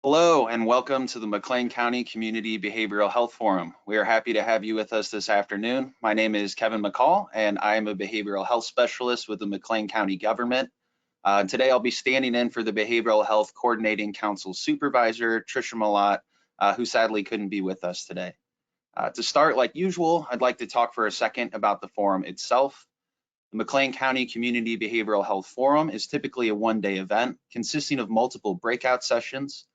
Hello and welcome to the McLean County Community Behavioral Health Forum. We are happy to have you with us this afternoon. My name is Kevin McCall and I am a behavioral health specialist with the McLean County government. Today I'll be standing in for the Behavioral Health Coordinating Council Supervisor, Tricia Malott, who sadly couldn't be with us today. To start, like usual, I'd like to talk for a second about the forum itself. The McLean County Community Behavioral Health Forum is typically a one-day event consisting of multiple breakout sessions.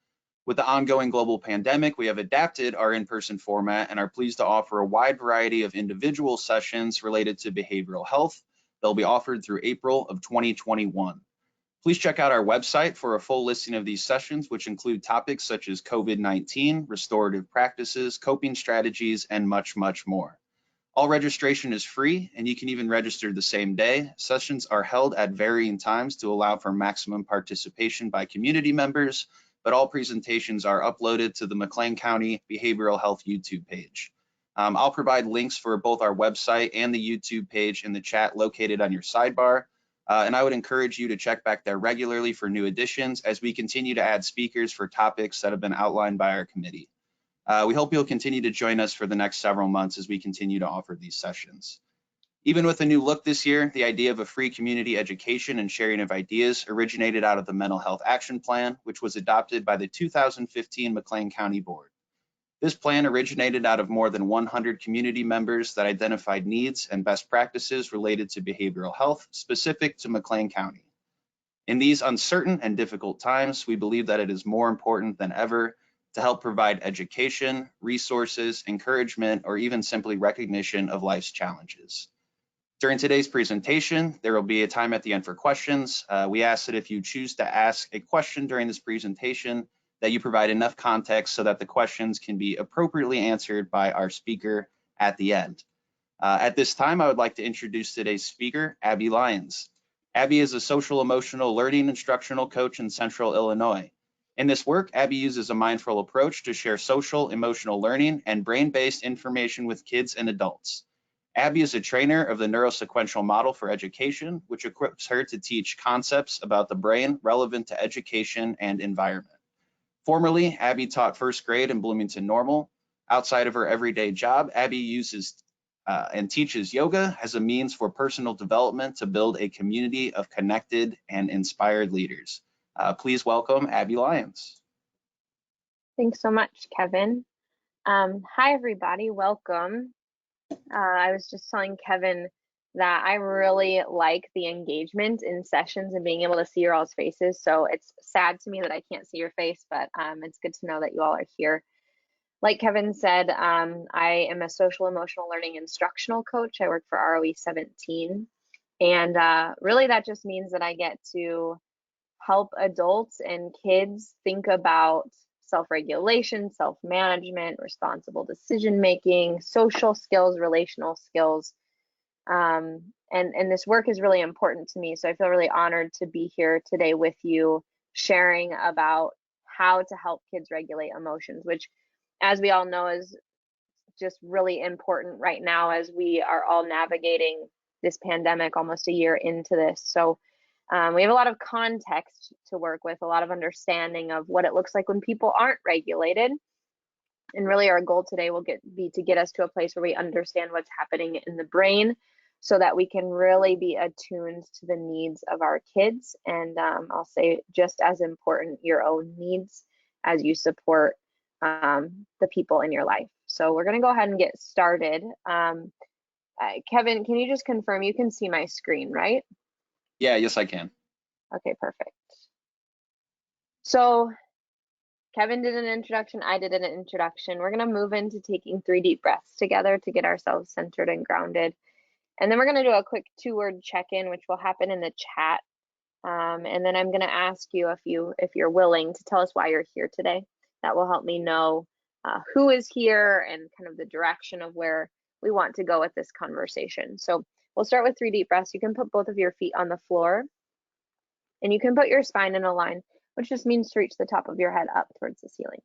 With the ongoing global pandemic, we have adapted our in-person format and are pleased to offer a wide variety of individual sessions related to behavioral health. They'll be offered through April of 2021. Please check out our website for a full listing of these sessions, which include topics such as COVID-19, restorative practices, coping strategies, and much, much more. All registration is free, and you can even register the same day. Sessions are held at varying times to allow for maximum participation by community members, but all presentations are uploaded to the McLean County Behavioral Health YouTube page. I'll provide links for both our website and the YouTube page in the chat located on your sidebar. And I would encourage you to check back there regularly for new additions as we continue to add speakers for topics that have been outlined by our committee. We hope you'll continue to join us for the next several months as we continue to offer these sessions. Even with a new look this year, the idea of a free community education and sharing of ideas originated out of the Mental Health Action Plan, which was adopted by the 2015 McLean County Board. This plan originated out of more than 100 community members that identified needs and best practices related to behavioral health specific to McLean County. In these uncertain and difficult times, we believe that it is more important than ever to help provide education, resources, encouragement, or even simply recognition of life's challenges. During today's presentation, there will be a time at the end for questions. We ask that if you choose to ask a question during this presentation, that you provide enough context so that the questions can be appropriately answered by our speaker at the end. At this time, I would like to introduce today's speaker, Abby Lyons. Abby is a social emotional learning instructional coach in Central Illinois. In this work, Abby uses a mindful approach to share social emotional learning and brain-based information with kids and adults. Abby is a trainer of the neurosequential model for education, which equips her to teach concepts about the brain relevant to education and environment. Formerly, Abby taught first grade in Bloomington Normal. Outside of her everyday job, Abby uses and teaches yoga as a means for personal development to build a community of connected and inspired leaders. Please welcome Abby Lyons. Thanks so much, Kevin. Hi, everybody. Welcome. I was just telling Kevin that I really like the engagement in sessions and being able to see your all's faces. So it's sad to me that I can't see your face, but it's good to know that you all are here. Like Kevin said, I am a social emotional learning instructional coach. I work for ROE 17. And really that just means that I get to help adults and kids think about self-regulation, self-management, responsible decision-making, social skills, relational skills. And this work is really important to me. So I feel really honored to be here today with you, sharing about how to help kids regulate emotions, which, as we all know, is just really important right now as we are all navigating this pandemic almost a year into this. So we have a lot of context to work with, a lot of understanding of what it looks like when people aren't regulated. And really our goal today will be to get us to a place where we understand what's happening in the brain so that we can really be attuned to the needs of our kids. And I'll say just as important, your own needs as you support the people in your life. So we're gonna go ahead and get started. Kevin, can you just confirm you can see my screen, right? Yeah, yes, I can. Okay, perfect. So Kevin did an introduction, I did an introduction. We're gonna move into taking 3 deep breaths together to get ourselves centered and grounded. And then we're gonna do a quick 2-word check-in, which will happen in the chat. And then I'm gonna ask you if you're willing to tell us why you're here today. That will help me know who is here and kind of the direction of where we want to go with this conversation. So we'll start with 3 deep breaths. You can put both of your feet on the floor and you can put your spine in a line, which just means to reach the top of your head up towards the ceiling.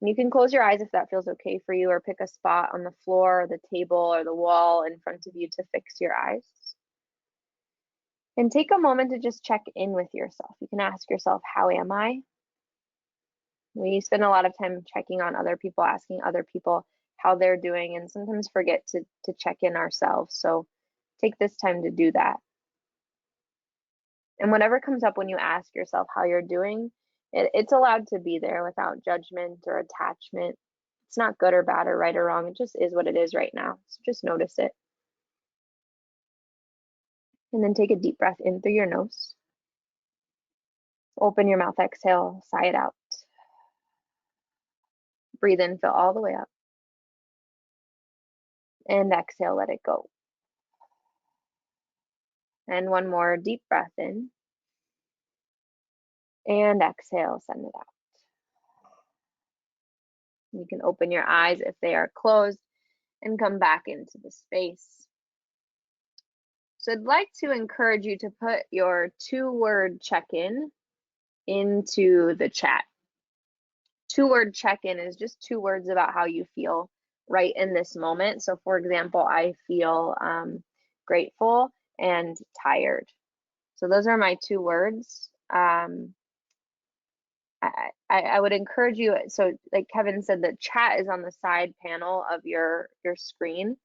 And you can close your eyes if that feels okay for you, or pick a spot on the floor or the table or the wall in front of you to fix your eyes. And take a moment to just check in with yourself. You can ask yourself, how am I? We spend a lot of time checking on other people, asking other people how they're doing, and sometimes forget to check in ourselves. So take this time to do that. And whatever comes up when you ask yourself how you're doing, it's allowed to be there without judgment or attachment. It's not good or bad or right or wrong. It just is what it is right now. So just notice it. And then take a deep breath in through your nose. Open your mouth, exhale, sigh it out. Breathe in, fill all the way up. And exhale, let it go. And one more deep breath in. And exhale, send it out. You can open your eyes if they are closed and come back into the space. So I'd like to encourage you to put your 2-word check-in into the chat. 2-word check-in is just 2 words about how you feel right in this moment. So for example, I feel grateful and tired. So those are my 2 words. I would encourage you, so like Kevin said, the chat is on the side panel of your screen.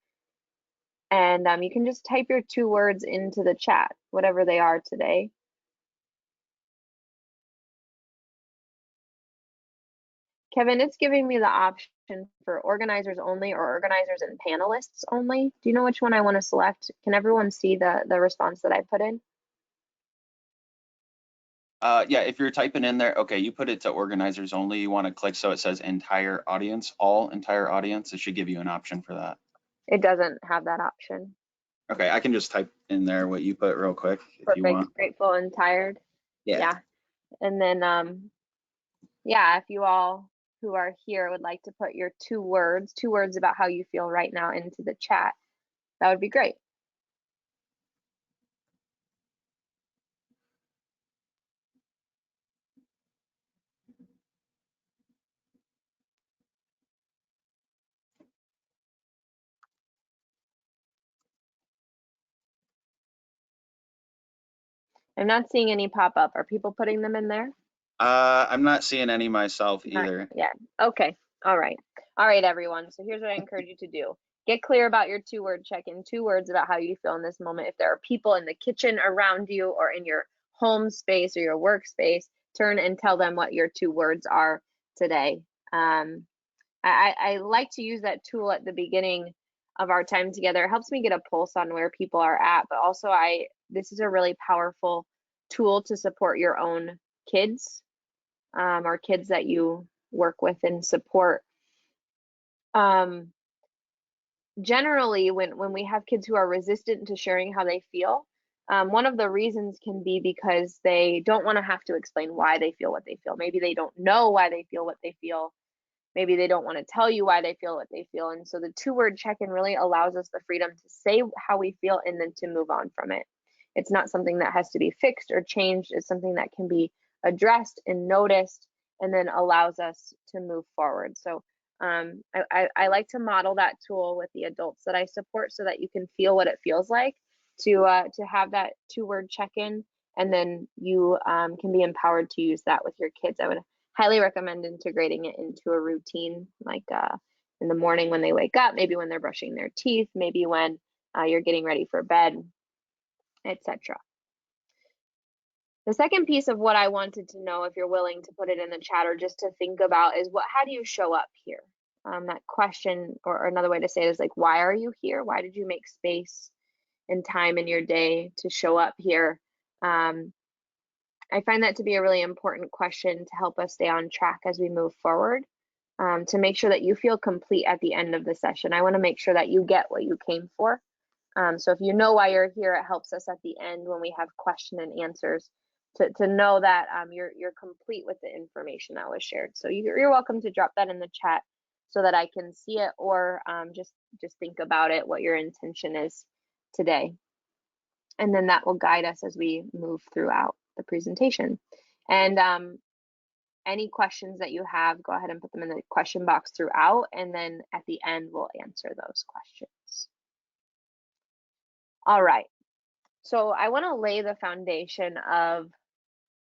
And you can just type your 2 words into the chat, whatever they are today. Kevin, it's giving me the option for organizers only or organizers and panelists only. Do you know which one I want to select? Can everyone see the response that I put in? Yeah, if you're typing in there, okay, you put it to organizers only. You want to click so it says entire audience, all entire audience. It should give you an option for that. It doesn't have that option. Okay, I can just type in there what you put real quick if you Perfect. want. Grateful and tired. Yeah. And then, yeah, if you all who are here would like to put your 2 words about how you feel right now into the chat, that would be great. I'm not seeing any pop up. Are people putting them in there? I'm not seeing any myself either. Yeah. Okay. All right. All right, everyone. So here's what I encourage you to do. Get clear about your 2-word check-in, 2 words about how you feel in this moment. If there are people in the kitchen around you or in your home space or your workspace, turn and tell them what your 2 words are today. I like to use that tool at the beginning of our time together. It helps me get a pulse on where people are at, but also this is a really powerful tool to support your own kids or kids that you work with and support. Generally, when we have kids who are resistant to sharing how they feel, one of the reasons can be because they don't want to have to explain why they feel what they feel. Maybe they don't know why they feel what they feel. Maybe they don't want to tell you why they feel what they feel. And so the 2-word check-in really allows us the freedom to say how we feel and then to move on from it. It's not something that has to be fixed or changed. It's something that can be addressed and noticed and then allows us to move forward. So I like to model that tool with the adults that I support so that you can feel what it feels like to have that 2-word check-in, and then you can be empowered to use that with your kids. I would highly recommend integrating it into a routine, like in the morning when they wake up, maybe when they're brushing their teeth, maybe when you're getting ready for bed, etc. The second piece of what I wanted to know, if you're willing to put it in the chat or just to think about, is how do you show up here? That question, or another way to say it is like, why are you here? Why did you make space and time in your day to show up here? I find that to be a really important question to help us stay on track as we move forward, to make sure that you feel complete at the end of the session. I want to make sure that you get what you came for. So if you know why you're here, it helps us at the end when we have question and answers to know that you're complete with the information that was shared. So you're welcome to drop that in the chat so that I can see it, or just think about it, what your intention is today. And then that will guide us as we move throughout the presentation. And any questions that you have, go ahead and put them in the question box throughout, and then at the end we'll answer those questions. All right, so I want to lay the foundation of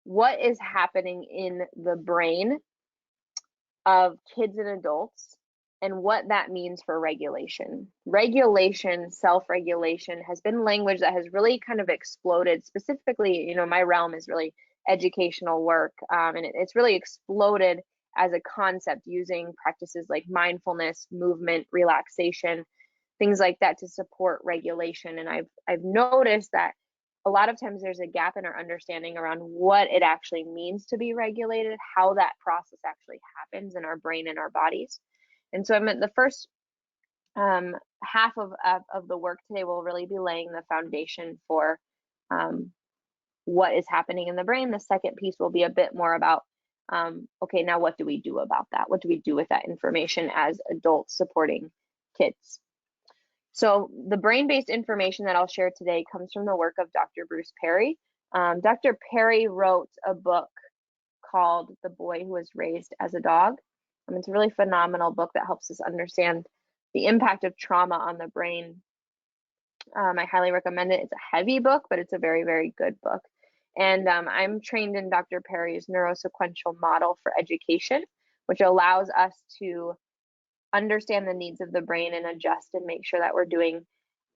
what is happening in the brain of kids and adults and what that means for regulation. Regulation, self-regulation has been language that has really kind of exploded. Specifically, my realm is really educational work, and it's really exploded as a concept using practices like mindfulness, movement, relaxation, things like that to support regulation. And I've noticed that a lot of times there's a gap in our understanding around what it actually means to be regulated, how that process actually happens in our brain and our bodies. And so I'm at the first half of the work today will really be laying the foundation for what is happening in the brain. The second piece will be a bit more about, okay, now what do we do about that? What do we do with that information as adults supporting kids? So the brain-based information that I'll share today comes from the work of Dr. Bruce Perry. Dr. Perry wrote a book called The Boy Who Was Raised as a Dog. It's a really phenomenal book that helps us understand the impact of trauma on the brain. I highly recommend it. It's a heavy book, but it's a very, very good book. And I'm trained in Dr. Perry's neurosequential model for education, which allows us to understand the needs of the brain and adjust and make sure that we're doing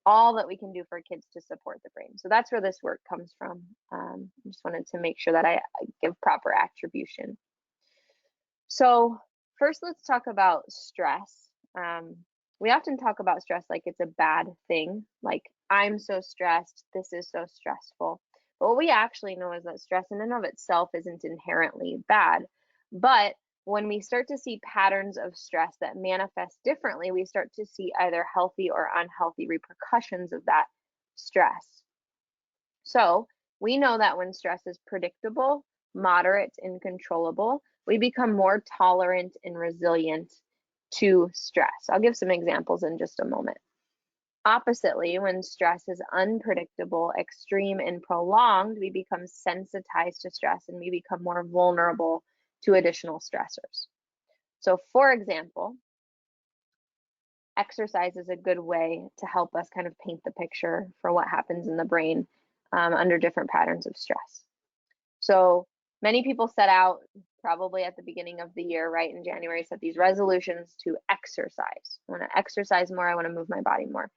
all that we can do for kids to support the brain. So that's where this work comes from. I just wanted to make sure that I give proper attribution. So first, let's talk about stress. We often talk about stress like it's a bad thing, like I'm so stressed, this is so stressful. But what we actually know is that stress in and of itself isn't inherently bad. But when we start to see patterns of stress that manifest differently, we start to see either healthy or unhealthy repercussions of that stress. So we know that when stress is predictable, moderate, and controllable, we become more tolerant and resilient to stress. I'll give some examples in just a moment. Oppositely, when stress is unpredictable, extreme, and prolonged, we become sensitized to stress and we become more vulnerable to additional stressors. So for example, exercise is a good way to help us kind of paint the picture for what happens in the brain under different patterns of stress. So many people set out probably at the beginning of the year, right, in January, set these resolutions to exercise. I want to exercise more, I want to move my body more.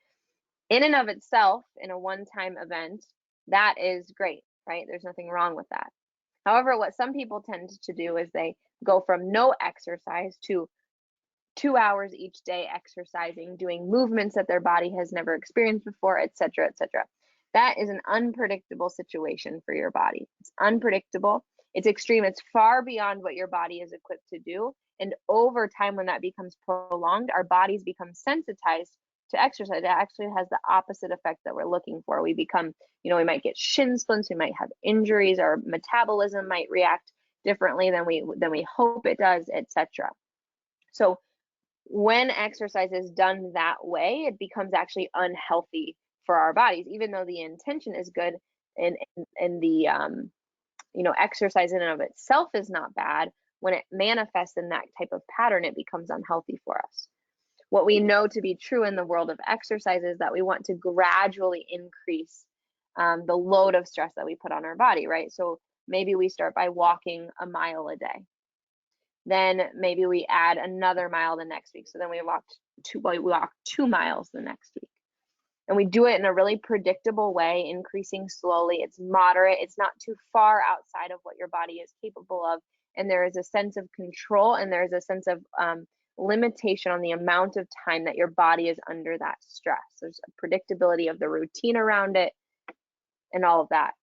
In and of itself, in a one-time event, that is great, right? There's nothing wrong with that. However, what some people tend to do is they go from no exercise to 2 hours each day exercising, doing movements that their body has never experienced before, etc., etc. That is an unpredictable situation for your body. It's unpredictable. It's extreme. It's far beyond what your body is equipped to do. And over time, when that becomes prolonged, our bodies become sensitized to exercise. It actually has the opposite effect that we're looking for. We become, we might get shin splints, we might have injuries, our metabolism might react differently than we hope it does, etc. So when exercise is done that way, it becomes actually unhealthy for our bodies, even though the intention is good and the exercise in and of itself is not bad. When it manifests in that type of pattern, it becomes unhealthy for us. What we know to be true in the world of exercise is that we want to gradually increase the load of stress that we put on our body, right? So maybe we start by walking a mile a day. Then maybe we add another mile the next week. So then we walk 2 miles the next week. And we do it in a really predictable way, increasing slowly. It's moderate. It's not too far outside of what your body is capable of. And there is a sense of control and there is a sense of limitation on the amount of time that your body is under that stress. There's a predictability of the routine around it and all of that.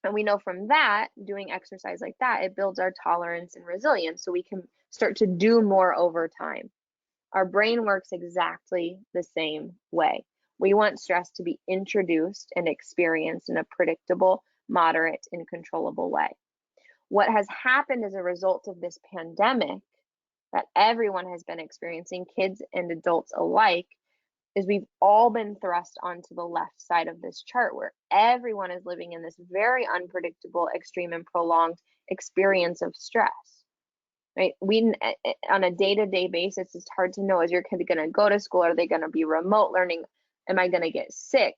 And we know from that, doing exercise like that, it builds our tolerance and resilience so we can start to do more over time. Our brain works exactly the same way. We want stress to be introduced and experienced in a predictable, moderate, and controllable way. What has happened as a result of this pandemic that everyone has been experiencing, kids and adults alike, is we've all been thrust onto the left side of this chart where everyone is living in this very unpredictable, extreme, and prolonged experience of stress, right? On a day-to-day basis, it's hard to know, is your kid going to go to school? Are they going to be remote learning? Am I going to get sick?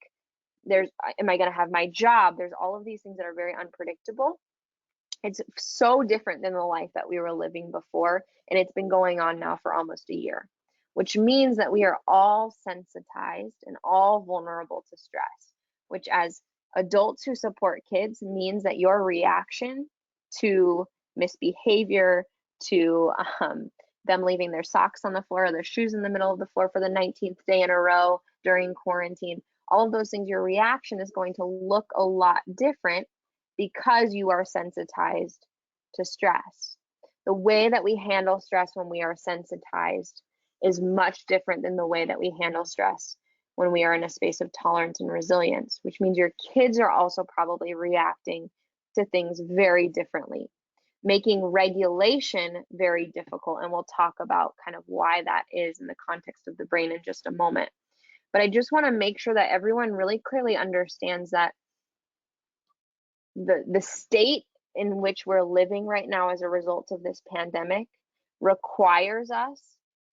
Am I going to have my job? There's all of these things that are very unpredictable. It's so different than the life that we were living before, and it's been going on now for almost a year, which means that we are all sensitized and all vulnerable to stress, which as adults who support kids means that your reaction to misbehavior, to them leaving their socks on the floor or their shoes in the middle of the floor for the 19th day in a row during quarantine, all of those things, your reaction is going to look a lot different because you are sensitized to stress. The way that we handle stress when we are sensitized is much different than the way that we handle stress when we are in a space of tolerance and resilience, which means your kids are also probably reacting to things very differently, making regulation very difficult. And we'll talk about kind of why that is in the context of the brain in just a moment. But I just want to make sure that everyone really clearly understands that the state in which we're living right now as a result of this pandemic requires us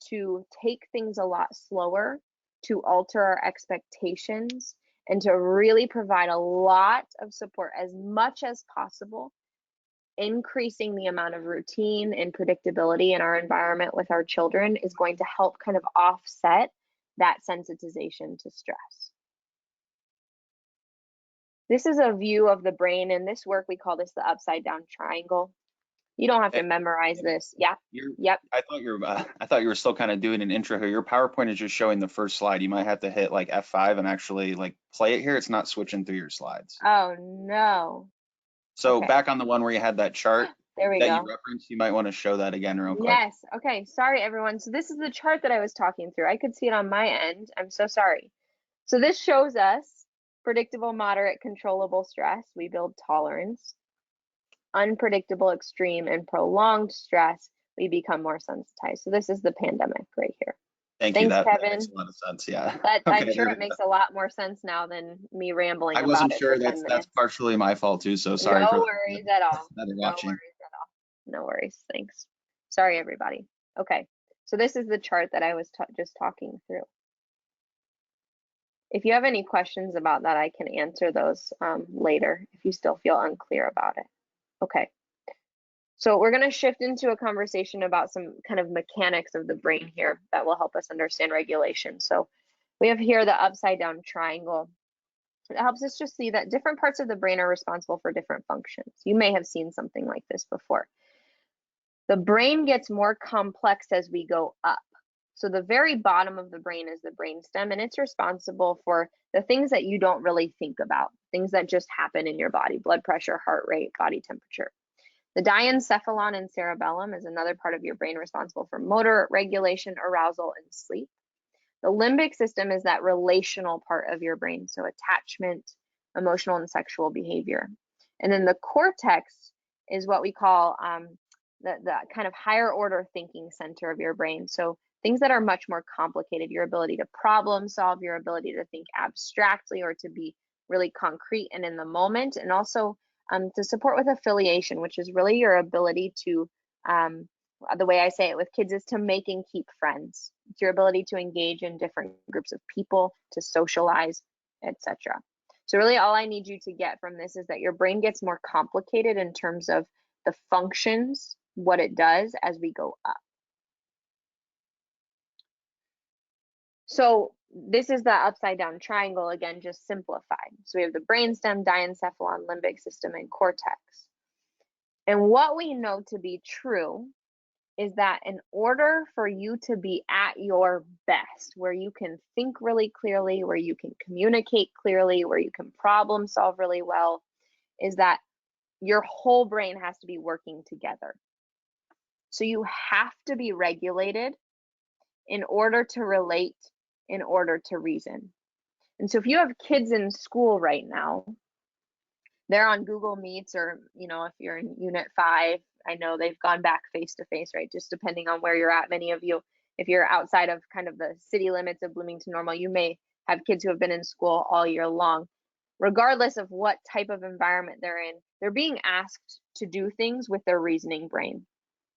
to take things a lot slower, to alter our expectations, and to really provide a lot of support as much as possible, increasing the amount of routine and predictability in our environment with our children is going to help kind of offset that sensitization to stress. This is a view of the brain. In this work, we call this the upside down triangle. You don't have to memorize this. Yeah. Yep. I thought you were still kind of doing an intro here. Your PowerPoint is just showing the first slide. You might have to hit like F5 and actually like play it here. It's not switching through your slides. Oh no. So Okay. back on the one where you had that chart there we that go. you referenced, you might want to show that again real quick. Yes. Okay. Sorry, everyone. So this is the chart that I was talking through. I could see it on my end. I'm so sorry. So this shows us predictable, moderate, controllable stress. We build tolerance. Unpredictable, extreme, and prolonged stress, we become more sensitized. So this is the pandemic right here. Thank you. That makes a lot of sense. Yeah. I'm sure it makes a lot more sense now than me rambling I about wasn't it sure. for 10 minutes. That's partially my fault too. So sorry. No for worries at all. that are No watching. worries at all. No worries. Thanks. Sorry, everybody. Okay. So this is the chart that I was just talking through. If you have any questions about that, I can answer those later if you still feel unclear about it. Okay. So we're going to shift into a conversation about some kind of mechanics of the brain here that will help us understand regulation. So we have here the upside down triangle. It helps us just see that different parts of the brain are responsible for different functions. You may have seen something like this before. The brain gets more complex as we go up. So the very bottom of the brain is the brainstem, and it's responsible for the things that you don't really think about, things that just happen in your body: blood pressure, heart rate, body temperature. The diencephalon and cerebellum is another part of your brain responsible for motor regulation, arousal, and sleep. The limbic system is that relational part of your brain, so attachment, emotional, and sexual behavior. And then the cortex is what we call the kind of higher order thinking center of your brain. So things that are much more complicated, your ability to problem solve, your ability to think abstractly or to be really concrete and in the moment, and also to support with affiliation, which is really your ability to, the way I say it with kids is to make and keep friends. It's your ability to engage in different groups of people, to socialize, etc. So really all I need you to get from this is that your brain gets more complicated in terms of the functions, what it does as we go up. So this is the upside down triangle, again, just simplified. So we have the brainstem, diencephalon, limbic system, and cortex. And what we know to be true is that in order for you to be at your best, where you can think really clearly, where you can communicate clearly, where you can problem solve really well, is that your whole brain has to be working together. So you have to be regulated in order to relate, in order to reason. And so if you have kids in school right now, they're on Google Meets, or, if you're in Unit 5, I know they've gone back face-to-face, right? Just depending on where you're at. Many of you, if you're outside of kind of the city limits of Bloomington Normal, you may have kids who have been in school all year long. Regardless of what type of environment they're in, they're being asked to do things with their reasoning brain,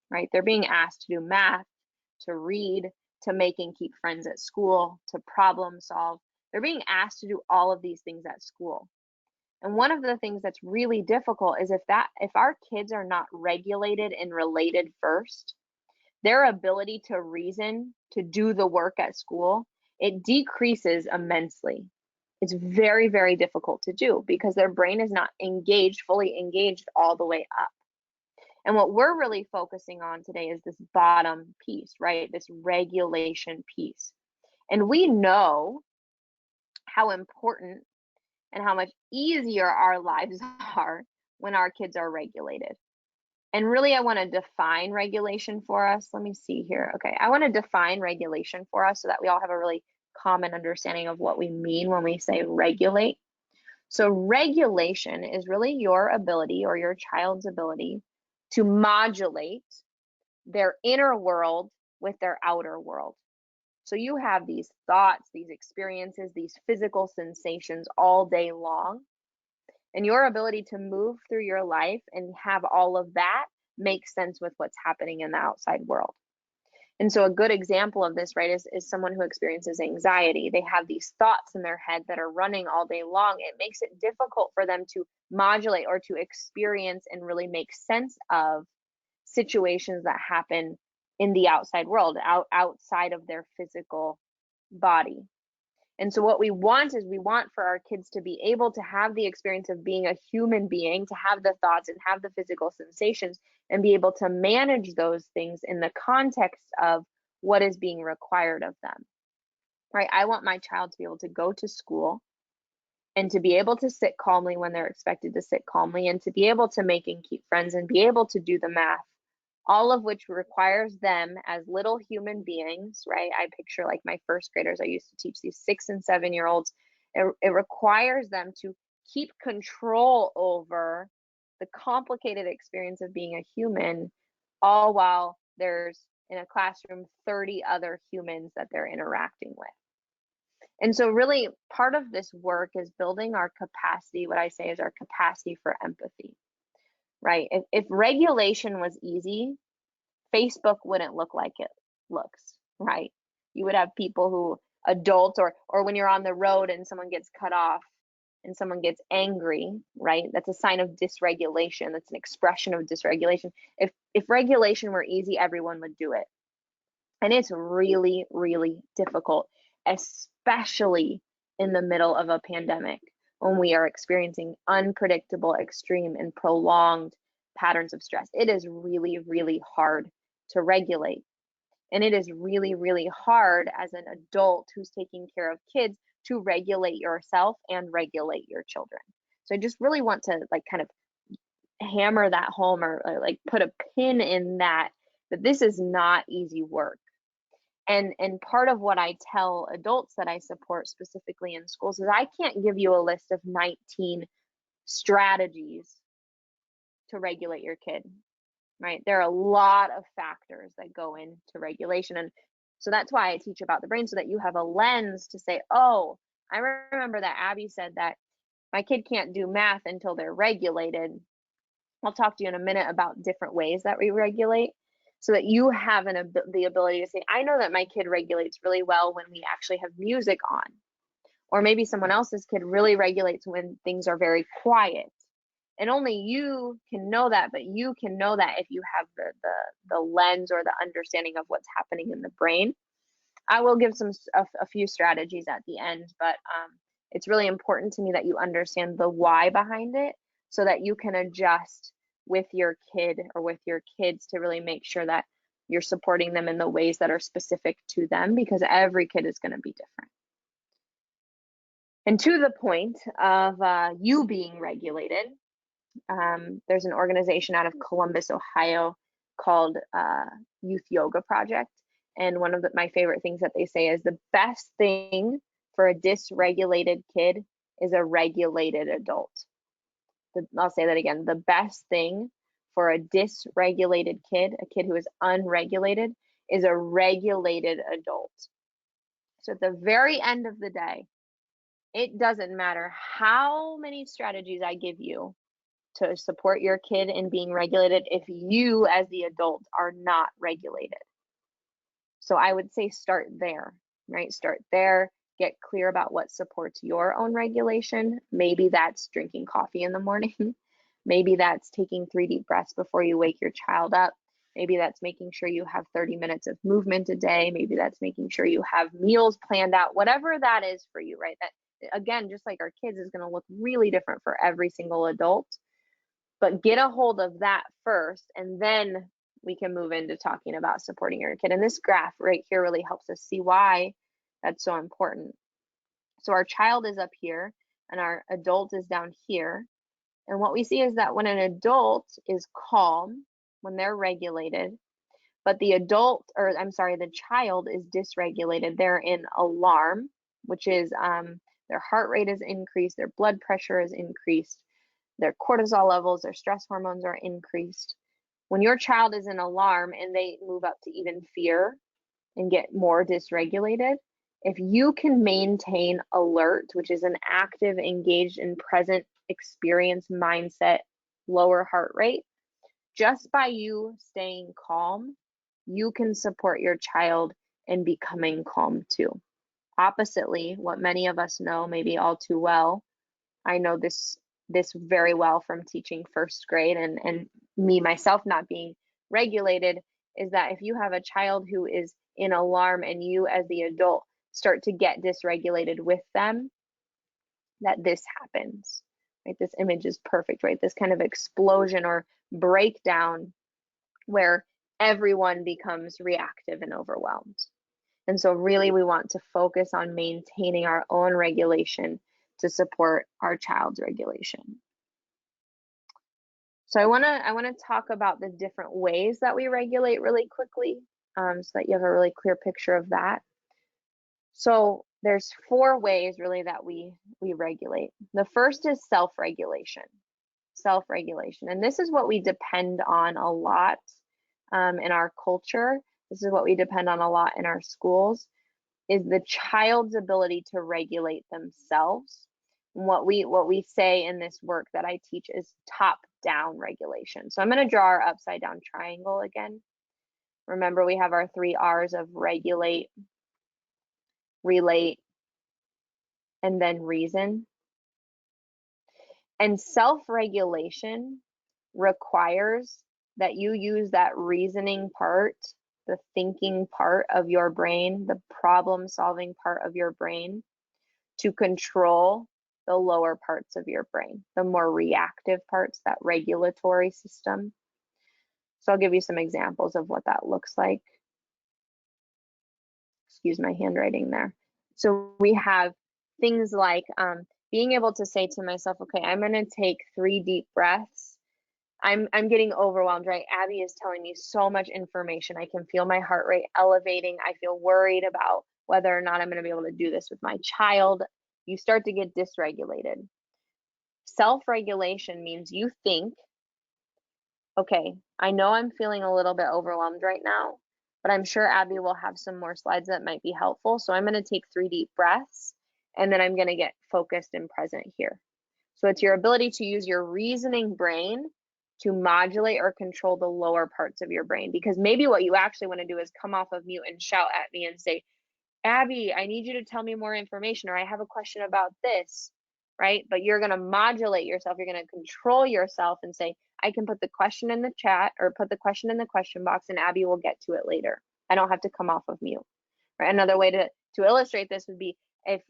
right? They're being asked to do math, to read, to make and keep friends at school, to problem solve. They're being asked to do all of these things at school. And one of the things that's really difficult is if our kids are not regulated and related first, their ability to reason, to do the work at school, it decreases immensely. It's very, very difficult to do because their brain is not engaged, fully engaged all the way up. And what we're really focusing on today is this bottom piece, right? This regulation piece. And we know how important and how much easier our lives are when our kids are regulated. And really, I want to define regulation for us. Let me see here. Okay, I want to define regulation for us so that we all have a really common understanding of what we mean when we say regulate. So regulation is really your ability or your child's ability to modulate their inner world with their outer world. So you have these thoughts, these experiences, these physical sensations all day long. And your ability to move through your life and have all of that make sense with what's happening in the outside world. And so a good example of this, right, is someone who experiences anxiety. They have these thoughts in their head that are running all day long. It makes it difficult for them to modulate or to experience and really make sense of situations that happen in the outside world, outside of their physical body. And so what we want is we want for our kids to be able to have the experience of being a human being, to have the thoughts and have the physical sensations and be able to manage those things in the context of what is being required of them, right? I want my child to be able to go to school and to be able to sit calmly when they're expected to sit calmly and to be able to make and keep friends and be able to do the math, all of which requires them as little human beings, right? I picture like my first graders, I used to teach these 6 and 7-year-olds. It requires them to keep control over the complicated experience of being a human, all while there's in a classroom 30 other humans that they're interacting with. And so really part of this work is building our capacity, what I say is our capacity for empathy. Right? If regulation was easy, Facebook wouldn't look like it looks, right? You would have people who, adults, or when you're on the road and someone gets cut off and someone gets angry, right? That's a sign of dysregulation. That's an expression of dysregulation. If regulation were easy, everyone would do it. And it's really, really difficult, especially in the middle of a pandemic, when we are experiencing unpredictable, extreme, and prolonged patterns of stress. It is really, really hard to regulate. And it is really, really hard as an adult who's taking care of kids to regulate yourself and regulate your children. So I just really want to like kind of hammer that home or like put a pin in that this is not easy work. And part of what I tell adults that I support specifically in schools is I can't give you a list of 19 strategies to regulate your kid, right? There are a lot of factors that go into regulation. And so that's why I teach about the brain, so that you have a lens to say, oh, I remember that Abby said that my kid can't do math until they're regulated. I'll talk to you in a minute about different ways that we regulate, so that you have the ability to say, I know that my kid regulates really well when we actually have music on. Or maybe someone else's kid really regulates when things are very quiet. And only you can know that, but you can know that if you have the lens or the understanding of what's happening in the brain. I will give a few strategies at the end, but it's really important to me that you understand the why behind it, so that you can adjust with your kid or with your kids to really make sure that you're supporting them in the ways that are specific to them, because every kid is going to be different. And to the point of you being regulated, there's an organization out of Columbus, Ohio called Youth Yoga Project. And one of my favorite things that they say is the best thing for a dysregulated kid is a regulated adult. I'll say that again. The best thing for a dysregulated kid, a kid who is unregulated, is a regulated adult. So at the very end of the day, it doesn't matter how many strategies I give you to support your kid in being regulated if you as the adult are not regulated. So I would say start there, right? Start there, get clear about what supports your own regulation. Maybe that's drinking coffee in the morning. Maybe that's taking 3 deep breaths before you wake your child up. Maybe that's making sure you have 30 minutes of movement a day. Maybe that's making sure you have meals planned out, whatever that is for you, right? That, again, just like our kids, is going to look really different for every single adult. But get a hold of that first, and then we can move into talking about supporting your kid. And this graph right here really helps us see why that's so important. So our child is up here and our adult is down here. And what we see is that when an adult is calm, when they're regulated, but the child is dysregulated, they're in alarm, which is their heart rate is increased, their blood pressure is increased, their cortisol levels, their stress hormones are increased. When your child is in alarm and they move up to even fear and get more dysregulated, if you can maintain alert, which is an active, engaged, and present experience mindset, lower heart rate, just by you staying calm, you can support your child in becoming calm too. Oppositely, what many of us know, maybe all too well, I know this very well from teaching first grade and me myself not being regulated, is that if you have a child who is in alarm and you as the adult start to get dysregulated with them, that this happens, right? This image is perfect, right? This kind of explosion or breakdown where everyone becomes reactive and overwhelmed. And so really we want to focus on maintaining our own regulation to support our child's regulation. So I want to talk about the different ways that we regulate really quickly, so that you have a really clear picture of that. So there's 4 ways really that we regulate. The first is self-regulation. Self-regulation, and this is what we depend on a lot in our culture. This is what we depend on a lot in our schools, is the child's ability to regulate themselves. And what we say in this work that I teach is top-down regulation. So I'm going to draw our upside down triangle again. Remember, we have our 3 R's of regulate, relate, and then reason. And self-regulation requires that you use that reasoning part, the thinking part of your brain, the problem-solving part of your brain, to control the lower parts of your brain, the more reactive parts, that regulatory system. So I'll give you some examples of what that looks like. Excuse my handwriting there. So we have things like being able to say to myself, okay, I'm going to take 3 deep breaths. I'm getting overwhelmed, right? Abby is telling me so much information. I can feel my heart rate elevating. I feel worried about whether or not I'm going to be able to do this with my child. You start to get dysregulated. Self-regulation means you think, okay, I know I'm feeling a little bit overwhelmed right now, but I'm sure Abby will have some more slides that might be helpful. So I'm going to take 3 deep breaths, and then I'm going to get focused and present here. So it's your ability to use your reasoning brain to modulate or control the lower parts of your brain. Because maybe what you actually want to do is come off of mute and shout at me and say, Abby, I need you to tell me more information, or I have a question about this, right? But you're going to modulate yourself. You're going to control yourself and say, I can put the question in the chat or put the question in the question box and Abby will get to it later. I don't have to come off of mute, right? Another way to illustrate this would be if,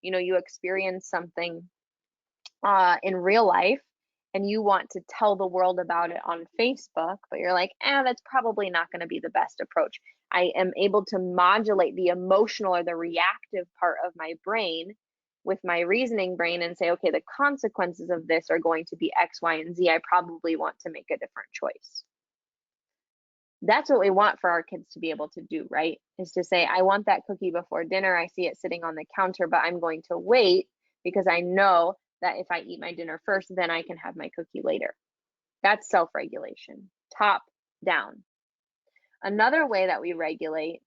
you experience something in real life and you want to tell the world about it on Facebook, but you're like, that's probably not going to be the best approach. I am able to modulate the emotional or the reactive part of my brain with my reasoning brain and say, okay, the consequences of this are going to be X, Y, and Z. I probably want to make a different choice. That's what we want for our kids to be able to do, right? Is to say, I want that cookie before dinner. I see it sitting on the counter, but I'm going to wait because I know that if I eat my dinner first, then I can have my cookie later. That's self-regulation, top down. Another way that we regulate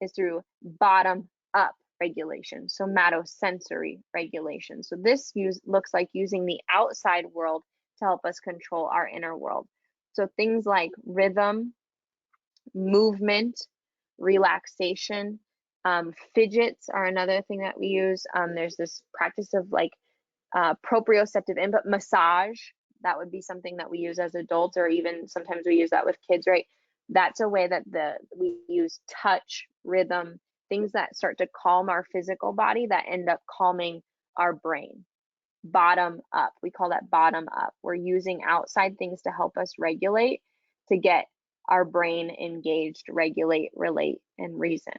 is through bottom-up regulation, somatosensory regulation. So this looks like using the outside world to help us control our inner world. So things like rhythm, movement, relaxation, Fidgets are another thing that we use. There's this practice of like proprioceptive input, massage. That would be something that we use as adults, or even sometimes we use that with kids, right? That's a way that we use touch, rhythm, things that start to calm our physical body that end up calming our brain. Bottom up, we call that bottom up. We're using outside things to help us regulate, to get our brain engaged, regulate, relate, and reason.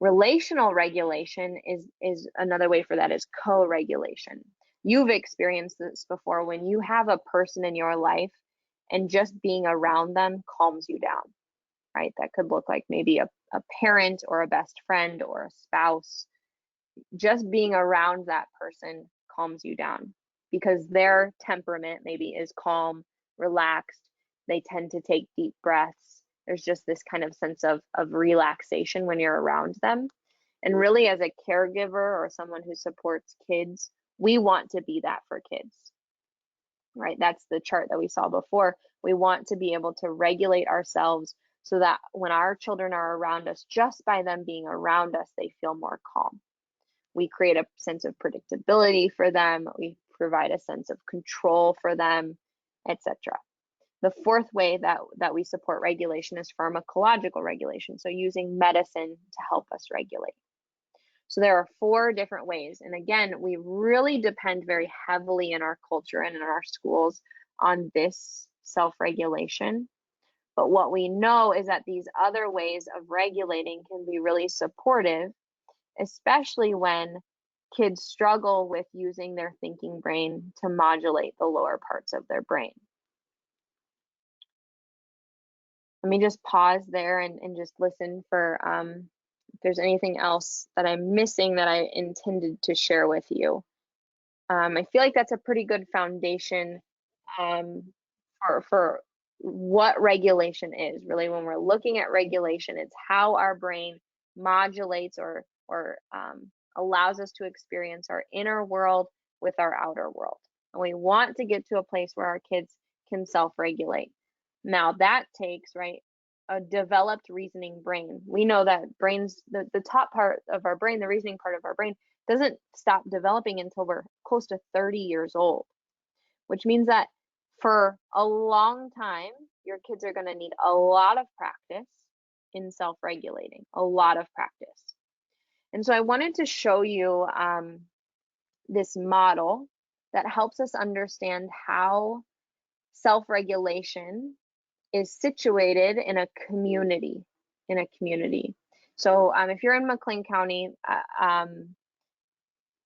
Relational regulation is another way for that, is co-regulation. You've experienced this before when you have a person in your life and just being around them calms you down, right? That could look like maybe a parent or a best friend or a spouse. Just being around that person calms you down because their temperament maybe is calm, relaxed. They tend to take deep breaths. There's just this kind of sense of relaxation when you're around them. And really, as a caregiver or someone who supports kids, we want to be that for kids, right? That's the chart that we saw before. We want to be able to regulate ourselves so that when our children are around us, just by them being around us, they feel more calm. We create a sense of predictability for them. We provide a sense of control for them, etc. The fourth way that we support regulation is pharmacological regulation, so using medicine to help us regulate. So there are 4 different ways. And again, we really depend very heavily in our culture and in our schools on this self-regulation. But what we know is that these other ways of regulating can be really supportive, especially when kids struggle with using their thinking brain to modulate the lower parts of their brain. Let me just pause there and just listen for if there's anything else that I'm missing that I intended to share with you. I feel like that's a pretty good foundation for what regulation is. Really, when we're looking at regulation, it's how our brain modulates or allows us to experience our inner world with our outer world. And we want to get to a place where our kids can self-regulate. Now that takes, right, a developed reasoning brain. We know that brains, the top part of our brain, the reasoning part of our brain, doesn't stop developing until we're close to 30 years old, which means that for a long time, your kids are going to need a lot of practice in self-regulating, a lot of practice. And so I wanted to show you this model that helps us understand how self-regulation is situated in a community, So if you're in McLean County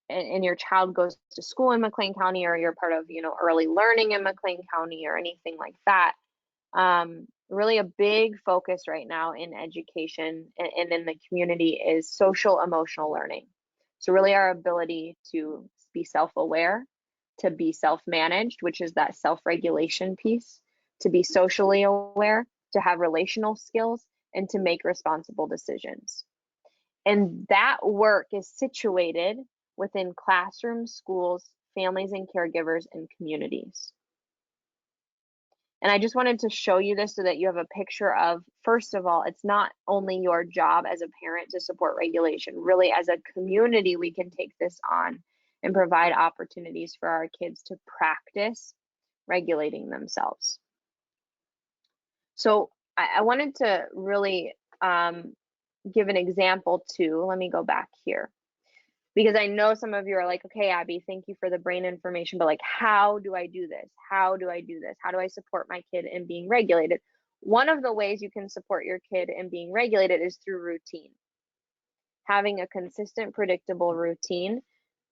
and your child goes to school in McLean County, or you're part of, early learning in McLean County or anything like that, really a big focus right now in education and in the community is social emotional learning. So really our ability to be self-aware, to be self-managed, which is that self-regulation piece, to be socially aware, to have relational skills, and to make responsible decisions. And that work is situated within classrooms, schools, families and caregivers, and communities. And I just wanted to show you this so that you have a picture of, first of all, it's not only your job as a parent to support regulation. Really, as a community, we can take this on and provide opportunities for our kids to practice regulating themselves. So I wanted to really give an example too. Let me go back here, because I know some of you are like, okay, Abby, thank you for the brain information, but like, how do I do this? How do I do this? How do I support my kid in being regulated? One of the ways you can support your kid in being regulated is through routine. Having a consistent, predictable routine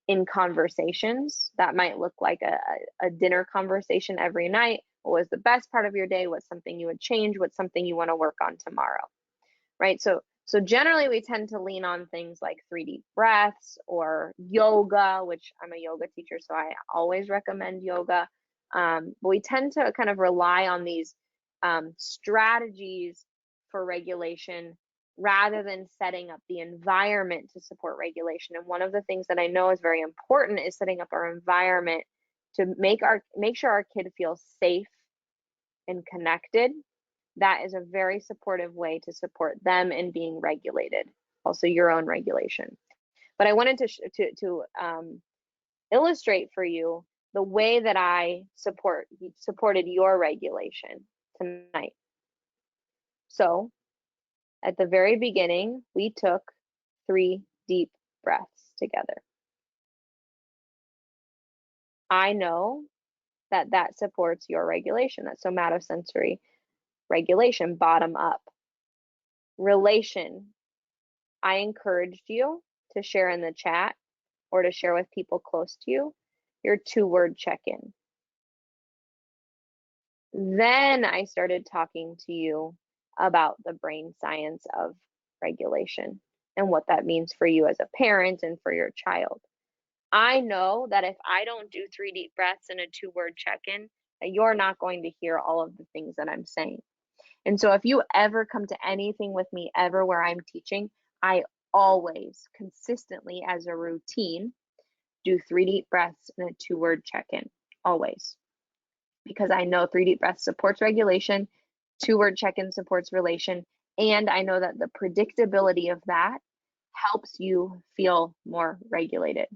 in conversations. That might look like a dinner conversation every night. What was the best part of your day? What's something you would change? What's something you want to work on tomorrow, right? So generally we tend to lean on things like 3D breaths or yoga, which I'm a yoga teacher, so I always recommend yoga. But we tend to kind of rely on these strategies for regulation rather than setting up the environment to support regulation. And one of the things that I know is very important is setting up our environment to make sure our kid feels safe and connected. That is a very supportive way to support them in being regulated. also your own regulation. But I wanted to illustrate for you the way that I supported your regulation tonight. So at the very beginning, we took 3 deep breaths together. I know that that supports your regulation, that somatosensory regulation, bottom up. Relation, I encouraged you to share in the chat or to share with people close to you your 2-word check-in. Then I started talking to you about the brain science of regulation and what that means for you as a parent and for your child. I know that if I don't do 3 deep breaths and a 2-word check-in, that you're not going to hear all of the things that I'm saying. And so if you ever come to anything with me ever where I'm teaching, I always consistently as a routine do 3 deep breaths and a 2-word check-in, always. Because I know 3 deep breaths supports regulation, 2-word check-in supports relation, and I know that the predictability of that helps you feel more regulated.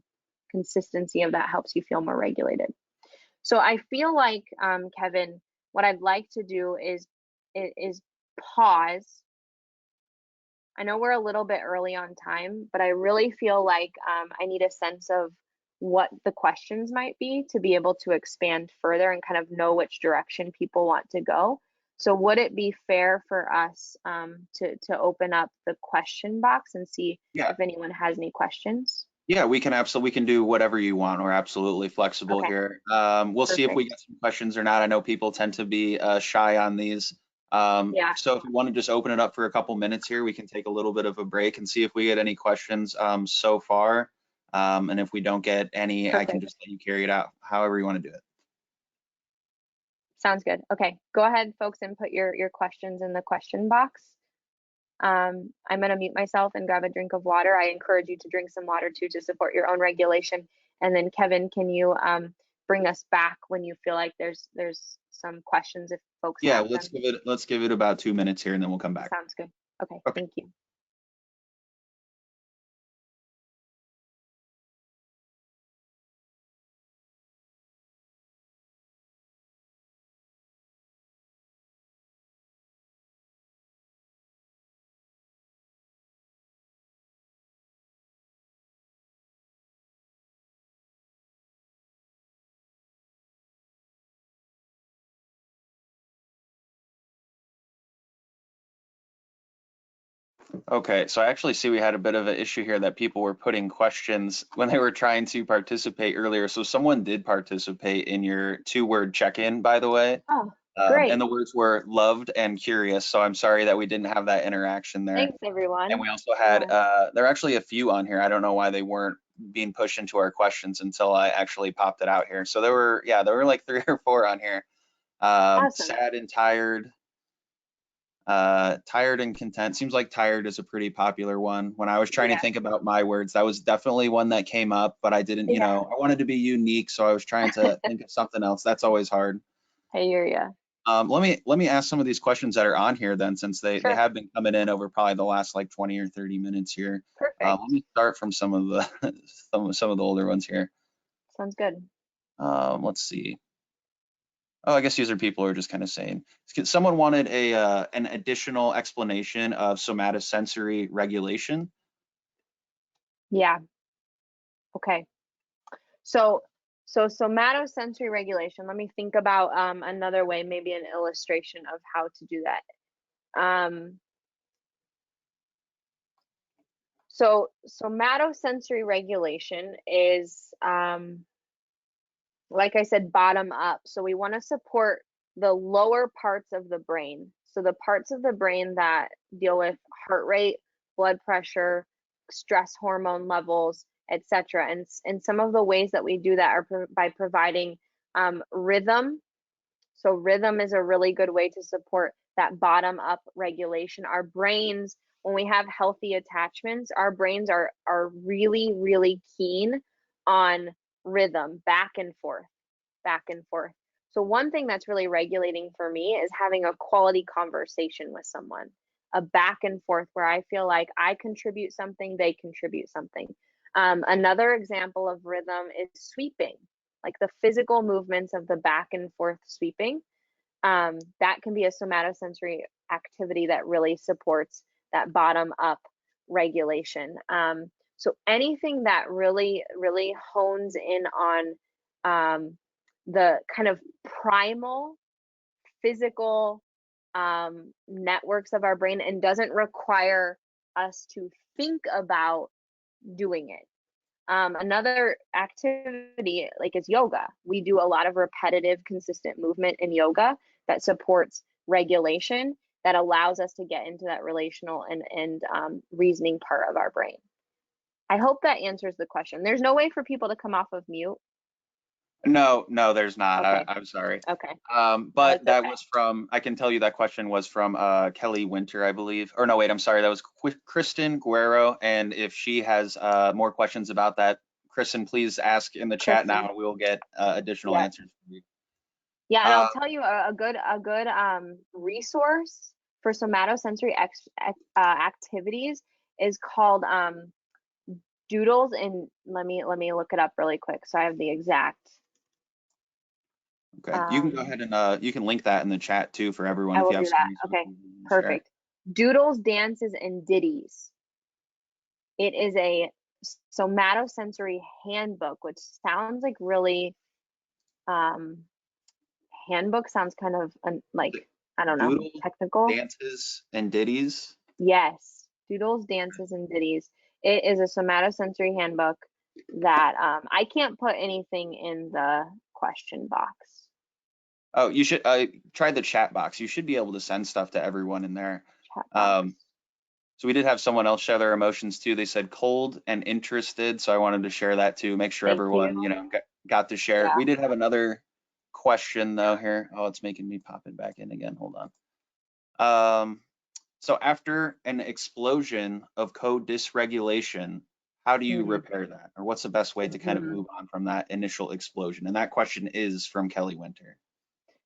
Consistency of that helps you feel more regulated. So I feel like, Kevin, what I'd like to do is pause. I know we're a little bit early on time, but I really feel like I need a sense of what the questions might be to be able to expand further and kind of know which direction people want to go. So would it be fair for us to open up the question box and see if anyone has any questions? Yeah, we can do whatever you want. We're absolutely flexible here. We'll see if we get some questions or not. I know people tend to be shy on these. So if you want to just open it up for a couple minutes here, we can take a little bit of a break and see if we get any questions so far. And if we don't get any, I can just let you carry it out however you want to do it. Sounds good. Okay, go ahead, folks, and put your questions in the question box. I'm going to mute myself and grab a drink of water. I encourage you to drink some water too to support your own regulation. And then Kevin, can you bring us back when you feel like there's some questions if folks have them? let's give it about 2 minutes here and then we'll come back. Sounds good. Okay. Thank you. Okay, so I actually see we had a bit of an issue here that people were putting questions when they were trying to participate earlier. So someone did participate in your 2-word check-in, by the way. Oh, great. And the words were loved and curious. So I'm sorry that we didn't have that interaction there. Thanks, everyone. And we also had, there are actually a few on here. I don't know why they weren't being pushed into our questions until I actually popped it out here. So there were like 3 or 4 on here. Awesome. Sad and tired. Tired and content. Seems like tired is a pretty popular one. When I was trying to think about my words, that was definitely one that came up, but I didn't, I wanted to be unique, so I was trying to think of something else. That's always hard. I hear ya. Let me ask some of these questions that are on here then, since they have been coming in over probably the last like 20 or 30 minutes here. Perfect. Let me start from some of the some of the older ones here. Sounds good. Let's see. Oh, I guess these are people who are just kind of saying. Someone wanted an additional explanation of somatosensory regulation. Yeah. Okay. So somatosensory regulation, let me think about another way, maybe an illustration of how to do that. So somatosensory regulation is, like I said, bottom up. So we want to support the lower parts of the brain. So the parts of the brain that deal with heart rate, blood pressure, stress hormone levels, etc. And some of the ways that we do that are by providing rhythm. So rhythm is a really good way to support that bottom up regulation. Our brains, when we have healthy attachments, our brains are really, really keen on rhythm, back and forth, back and forth. So one thing that's really regulating for me is having a quality conversation with someone. a back and forth where I feel like I contribute something, they contribute something. Another example of rhythm is sweeping, like the physical movements of the back and forth sweeping. That can be a somatosensory activity that really supports that bottom up regulation. So anything that really hones in on the kind of primal physical networks of our brain and doesn't require us to think about doing it. Another activity like is yoga. We do a lot of repetitive, consistent movement in yoga that supports regulation, that allows us to get into that relational and reasoning part of our brain. I hope that answers the question. There's no way for people to come off of mute. No, there's not. Okay. I'm sorry. Okay. But that okay. was from, I can tell you that question was from Kelly Winter, I believe. Or no, wait, I'm sorry. That was Kristen Guerrero. And if she has more questions about that, Kristen, please ask in the chat now. We will get additional answers from you. Yeah, and I'll tell you a good resource for somatosensory activities is called Doodles, and let me look it up really quick so I have the exact. Okay, you can go ahead and you can link that in the chat too for everyone. I If will you have do some that. Okay, perfect. Share. Doodles, dances, and ditties. It is a somatosensory handbook, which sounds like really handbook sounds kind of like, I don't know, Doodle, technical. dances, and ditties. Yes, doodles, dances, and ditties. It is a somatosensory handbook that I can't put anything in the question box. Oh, you should try the chat box. You should be able to send stuff to everyone in there. So we did have someone else share their emotions too. They said cold and interested. So I wanted to share that too. Make sure everyone, you know, got to share. Yeah. We did have another question though here. Oh, it's making me pop it back in again. Hold on. So after an explosion of code dysregulation, how do you repair that? Or what's the best way to kind of move on from that initial explosion? And that question is from Kelly Winter.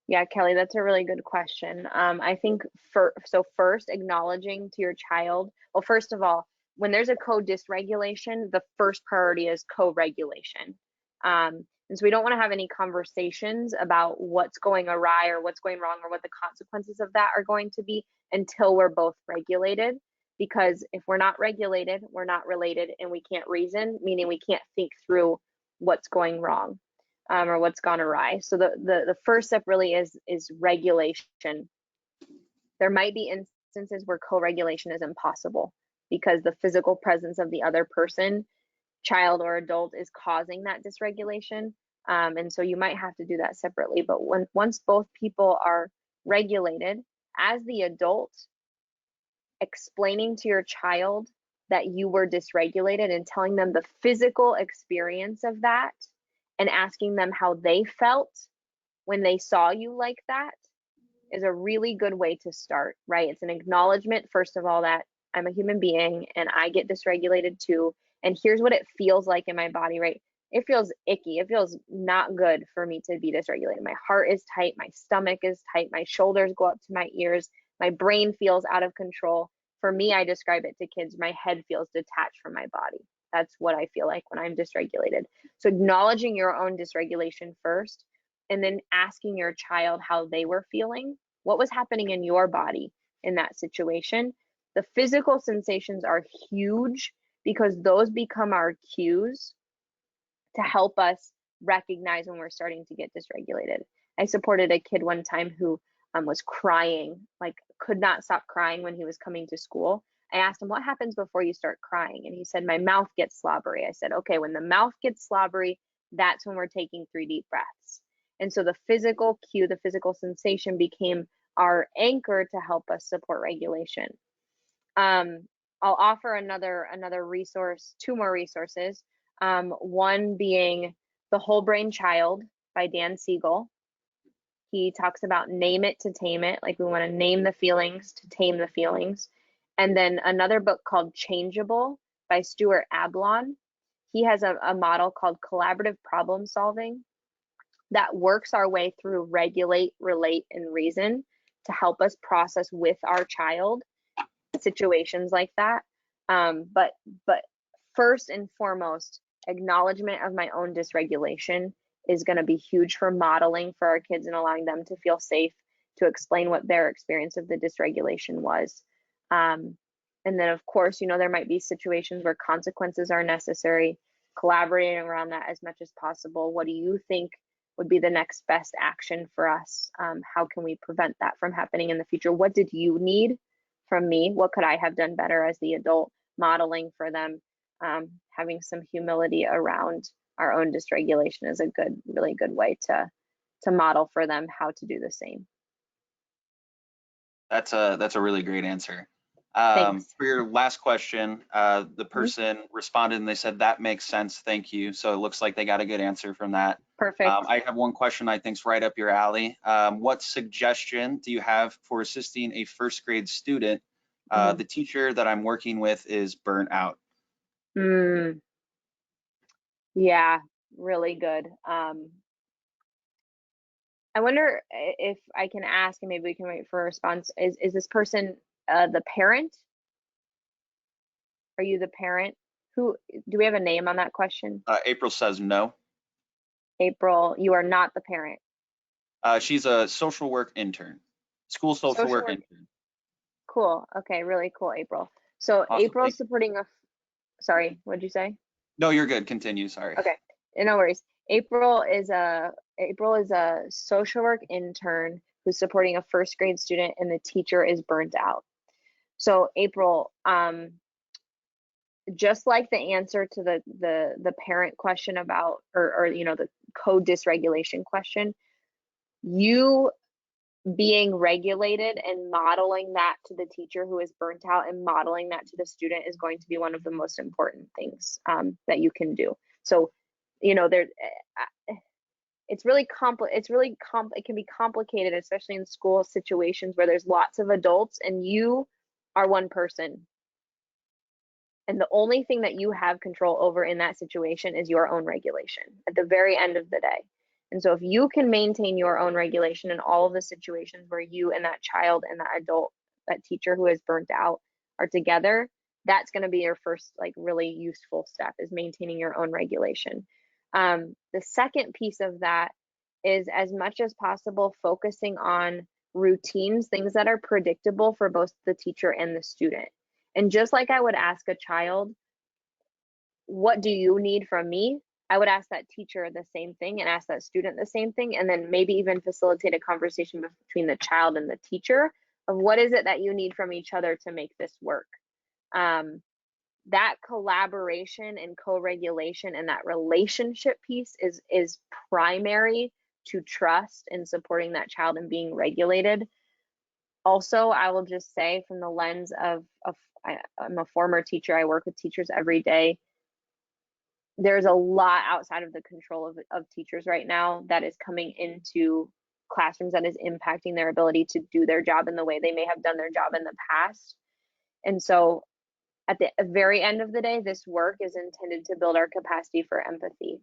Yeah, Kelly, that's a really good question. I think first acknowledging to your child, well, first of all, when there's a code dysregulation, the first priority is co-regulation. And so we don't want to have any conversations about what's going awry or what's going wrong or what the consequences of that are going to be until we're both regulated. Because if we're not regulated, we're not related, and we can't reason, meaning we can't think through what's going wrong. Or what's gone awry. So the first step really is regulation. There might be instances where co-regulation is impossible because the physical presence of the other person, child or adult, is causing that dysregulation. And so you might have to do that separately. But once both people are regulated, as the adult, explaining to your child that you were dysregulated and telling them the physical experience of that, and asking them how they felt when they saw you like that is a really good way to start, right? It's an acknowledgement, first of all, that I'm a human being and I get dysregulated too. And here's what it feels like in my body, right? It feels icky. It feels not good for me to be dysregulated. My heart is tight. My stomach is tight. My shoulders go up to my ears. My brain feels out of control. For me, I describe it to kids. My head feels detached from my body. That's what I feel like when I'm dysregulated. So acknowledging your own dysregulation first, and then asking your child how they were feeling, what was happening in your body in that situation. The physical sensations are huge because those become our cues to help us recognize when we're starting to get dysregulated. I supported a kid one time who was crying, like could not stop crying when he was coming to school. I asked him, what happens before you start crying? And he said, my mouth gets slobbery. I said, okay, when the mouth gets slobbery, that's when we're taking 3 deep breaths. And so the physical cue, the physical sensation became our anchor to help us support regulation. I'll offer another resource, 2 more resources. One being The Whole Brain Child by Dan Siegel. He talks about name it to tame it, like we want to name the feelings to tame the feelings. And then another book called Changeable by Stuart Ablon. He has a model called collaborative problem solving that works our way through regulate, relate, and reason to help us process with our child situations like that. But first and foremost, acknowledgement of my own dysregulation is going to be huge for modeling for our kids and allowing them to feel safe to explain what their experience of the dysregulation was. And then, of course, there might be situations where consequences are necessary, collaborating around that as much as possible. What do you think would be the next best action for us? How can we prevent that from happening in the future? What did you need from me? What could I have done better as the adult? Modeling for them, having some humility around our own dysregulation is a really good way to model for them how to do the same. That's a really great answer. Thanks. For your last question, the person responded and they said, that makes sense, thank you. So it looks like they got a good answer from that. Perfect. I have one question I think's right up your alley. What suggestion do you have for assisting a first grade student? The teacher that I'm working with is burnt out. Yeah, really good. I wonder if I can ask, and maybe we can wait for a response. Is this person the parent? Are you the parent? Who do we have a name on that question? April says no. April, you are not the parent. She's a social work intern, school social work intern. Cool. Okay, really cool, April. So Awesome. April's supporting sorry, what'd you say? No, you're good. Continue. Sorry. Okay, no worries. April is a social work intern who's supporting a first grade student, and the teacher is burnt out. So April, just like the answer to the parent question about, or the code dysregulation question, you being regulated and modeling that to the teacher who is burnt out and modeling that to the student is going to be one of the most important things that you can do. So, there, it can be complicated, especially in school situations where there's lots of adults and you are one person. And the only thing that you have control over in that situation is your own regulation at the very end of the day. And so if you can maintain your own regulation in all of the situations where you and that child and that adult, that teacher who is burnt out are together, that's going to be your first really useful step, is maintaining your own regulation. The second piece of that is, as much as possible, focusing on routines, things that are predictable for both the teacher and the student. And just like I would ask a child, what do you need from me? I would ask that teacher the same thing and ask that student the same thing, and then maybe even facilitate a conversation between the child and the teacher of what is it that you need from each other to make this work. That collaboration and co-regulation and that relationship piece is primary to trust and supporting that child and being regulated. Also, I will just say, from the lens of I'm a former teacher, I work with teachers every day. There's a lot outside of the control of teachers right now that is coming into classrooms that is impacting their ability to do their job in the way they may have done their job in the past. And so at the very end of the day, this work is intended to build our capacity for empathy.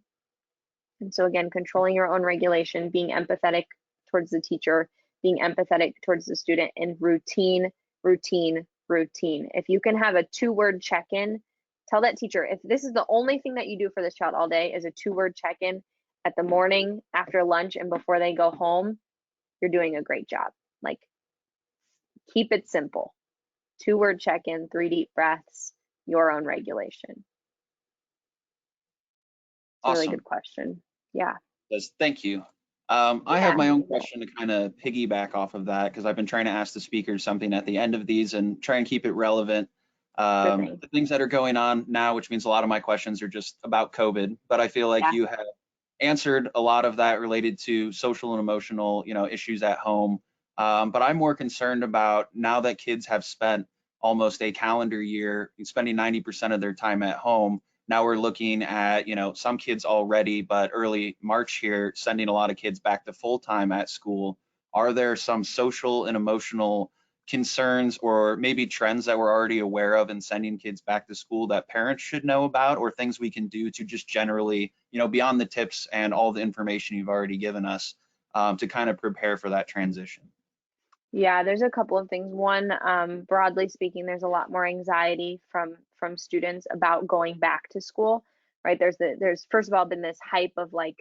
And so again, controlling your own regulation, being empathetic towards the teacher, being empathetic towards the student, and routine. If you can have a 2-word check-in, tell that teacher, if this is the only thing that you do for this child all day is a 2-word check-in at the morning, after lunch, and before they go home, you're doing a great job. Keep it simple. 2-word check-in, 3 deep breaths, your own regulation. Awesome. Really good question. Yeah. Yes, thank you. I have my own question to kind of piggyback off of that, because I've been trying to ask the speakers something at the end of these and try and keep it relevant. The things that are going on now, which means a lot of my questions are just about COVID, but I feel like you have answered a lot of that related to social and emotional, issues at home. But I'm more concerned about, now that kids have spent almost a calendar year spending 90% of their time at home, now we're looking at, some kids already, but early March here, sending a lot of kids back to full-time at school. Are there some social and emotional concerns or maybe trends that we're already aware of in sending kids back to school that parents should know about, or things we can do to just generally, beyond the tips and all the information you've already given us, to kind of prepare for that transition? Yeah, there's a couple of things. One, broadly speaking, there's a lot more anxiety from students about going back to school, right? There's first of all been this hype of like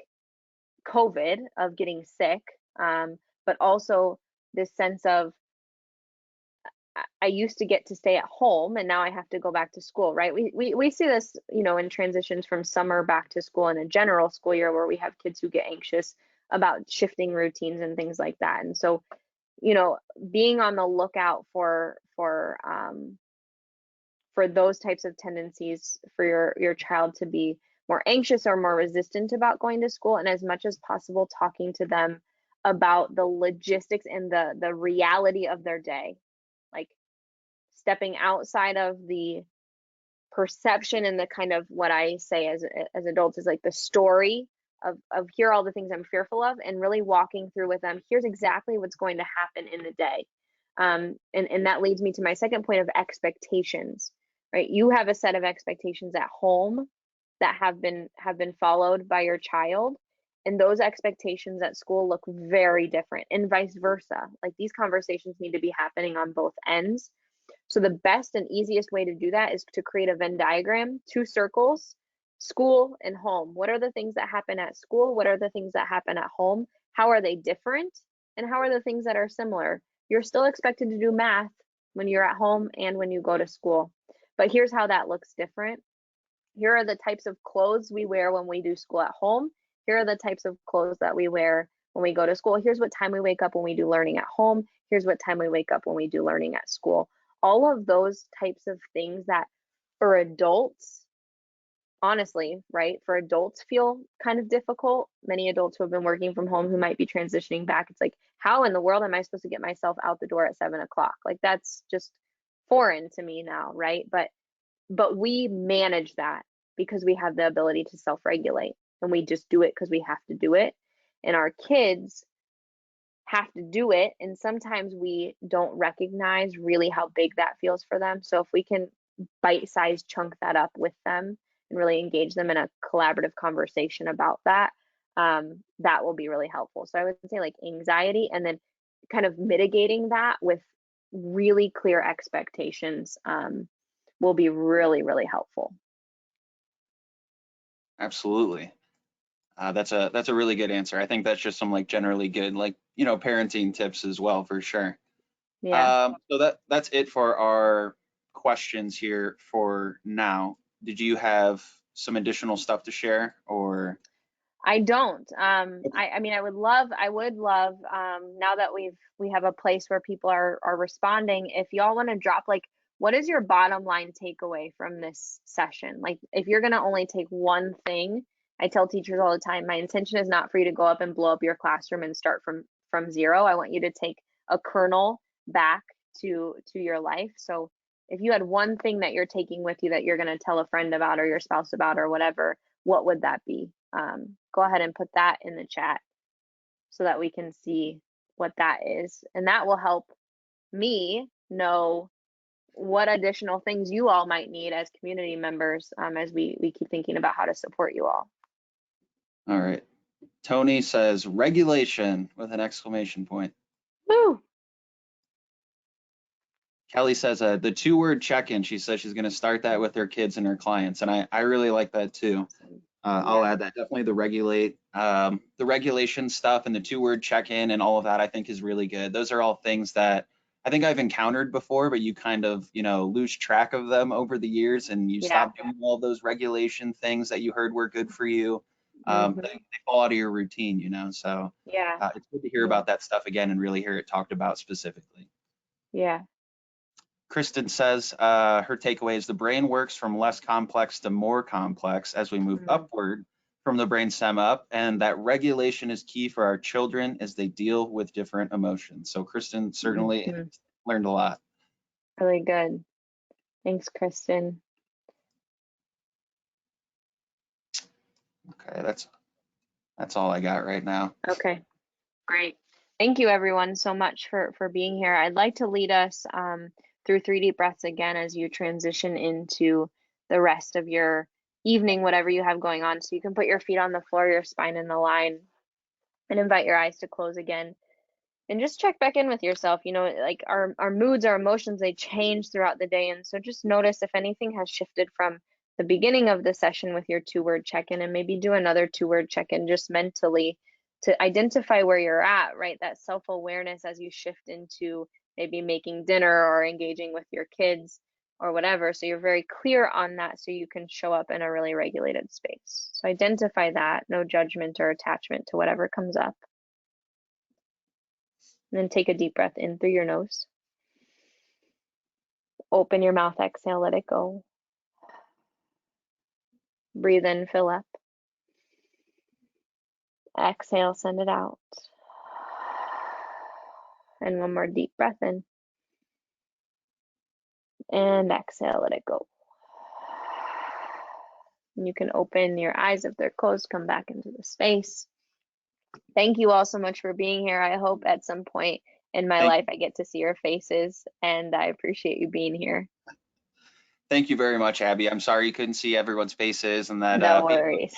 COVID, of getting sick, but also this sense of I used to get to stay at home and now I have to go back to school, right? We see this, in transitions from summer back to school in a general school year where we have kids who get anxious about shifting routines and things like that. And so, being on the lookout for those types of tendencies for your child to be more anxious or more resistant about going to school, and as much as possible talking to them about the logistics and the reality of their day, like stepping outside of the perception and the kind of what I say as adults is like the story of here are all the things I'm fearful of, and really walking through with them, here's exactly what's going to happen in the day. And that leads me to my second point of expectations, right? You have a set of expectations at home that have been followed by your child, and those expectations at school look very different, and vice versa. Like these conversations need to be happening on both ends. So the best and easiest way to do that is to create a Venn diagram, two circles, school and home. What are the things that happen at school? What are the things that happen at home? How are they different? And how are the things that are similar? You're still expected to do math when you're at home and when you go to school. But here's how that looks different. Here are the types of clothes we wear when we do school at home. Here are the types of clothes that we wear when we go to school. Here's what time we wake up when we do learning at home. Here's what time we wake up when we do learning at school. All of those types of things that for adults, honestly, right, for adults feel kind of difficult. Many adults who have been working from home who might be transitioning back, it's like, how in the world am I supposed to get myself out the door at 7 o'clock? Like that's just foreign to me now, right? But we manage that because we have the ability to self-regulate, and we just do it because we have to do it. And our kids have to do it, and sometimes we don't recognize really how big that feels for them. So if we can bite-sized chunk that up with them and really engage them in a collaborative conversation about that, that will be really helpful. So I would say like anxiety, and then kind of mitigating that with really clear expectations, will be really, really helpful. Absolutely. That's a really good answer. I think that's just some like generally good like parenting tips as well for sure. Yeah. So that's it for our questions here for now. Did you have some additional stuff to share or? I don't. I mean, I would love, now that we have a place where people are responding, if y'all want to drop like, what is your bottom line takeaway from this session? Like, if you're gonna only take one thing, I tell teachers all the time, my intention is not for you to go up and blow up your classroom and start from zero. I want you to take a kernel back to your life. So if you had one thing that you're taking with you that you're gonna tell a friend about or your spouse about or whatever, what would that be? Go ahead and put that in the chat so that we can see what that is. And that will help me know what additional things you all might need as community members, as we keep thinking about how to support you all. All right. Tony says regulation with an exclamation point. Woo! Kelly says the two-word check-in. She says she's going to start that with her kids and her clients, and I really like that too. Awesome. I'll Yeah. add that. Definitely the regulation stuff and the two-word check-in and all of that I think is really good. Those are all things that I think I've encountered before, but you kind of, lose track of them over the years and you Yeah. stop doing all those regulation things that you heard were good for you. Hmm. They fall out of your routine, So Yeah. it's good to hear Yeah. about that stuff again and really hear it talked about specifically. Yeah. Kristen says her takeaway is the brain works from less complex to more complex as we move Mm. upward from the brainstem up, and that regulation is key for our children as they deal with different emotions. So Kristen certainly Hmm. learned a lot. Really good. Thanks, Kristen. Okay, that's all I got right now. Okay. Great. Thank you everyone so much for being here. I'd like to lead us through 3 deep breaths again as you transition into the rest of your evening, whatever you have going on. So you can put your feet on the floor, your spine in the line, and invite your eyes to close again. And just check back in with yourself. You know, like our moods, our emotions, they change throughout the day. And so just notice if anything has shifted from the beginning of the session with your 2-word check-in, and maybe do another 2-word check-in just mentally to identify where you're at, right? That self-awareness as you shift into maybe making dinner or engaging with your kids or whatever. So you're very clear on that so you can show up in a really regulated space. So identify that, no judgment or attachment to whatever comes up. And then take a deep breath in through your nose. Open your mouth, exhale, let it go. Breathe in, fill up. Exhale, send it out. And one more deep breath in. And exhale, let it go. And you can open your eyes if they're closed, come back into the space. Thank you all so much for being here. I hope at some point in my life I get to see your faces, and I appreciate you being here. Thank you very much, Abby. I'm sorry you couldn't see everyone's faces and that No worries.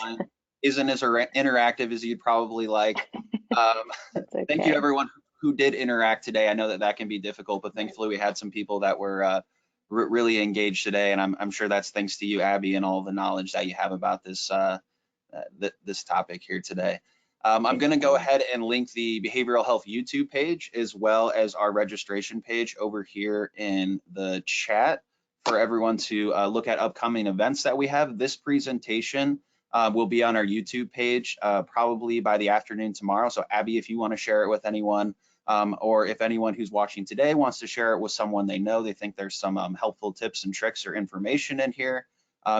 isn't as interactive as you'd probably like. That's okay. Thank you everyone who did interact today. I know that that can be difficult, but thankfully we had some people that were really engaged today, and I'm sure that's thanks to you, Abby, and all the knowledge that you have about this this topic here today. I'm going to go ahead and link the behavioral health YouTube page as well as our registration page over here in the chat for everyone to look at upcoming events that we have. This presentation will be on our YouTube page probably by the afternoon tomorrow. So Abby, if you want to share it with anyone, or if anyone who's watching today wants to share it with someone they know, they think there's some helpful tips and tricks or information in here,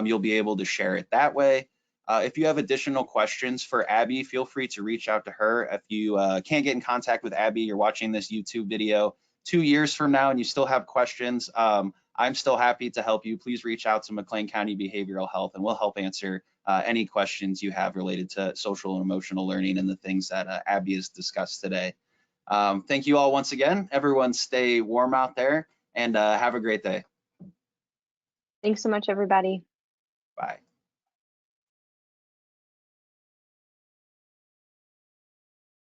you'll be able to share it that way. If you have additional questions for Abby, feel free to reach out to her. If you can't get in contact with Abby, you're watching this YouTube video 2 years from now and you still have questions, I'm still happy to help you. Please reach out to McLean County Behavioral Health and we'll help answer any questions you have related to social and emotional learning and the things that Abby has discussed today. Thank you all once again. Everyone stay warm out there and have a great day. Thanks so much, everybody. Bye.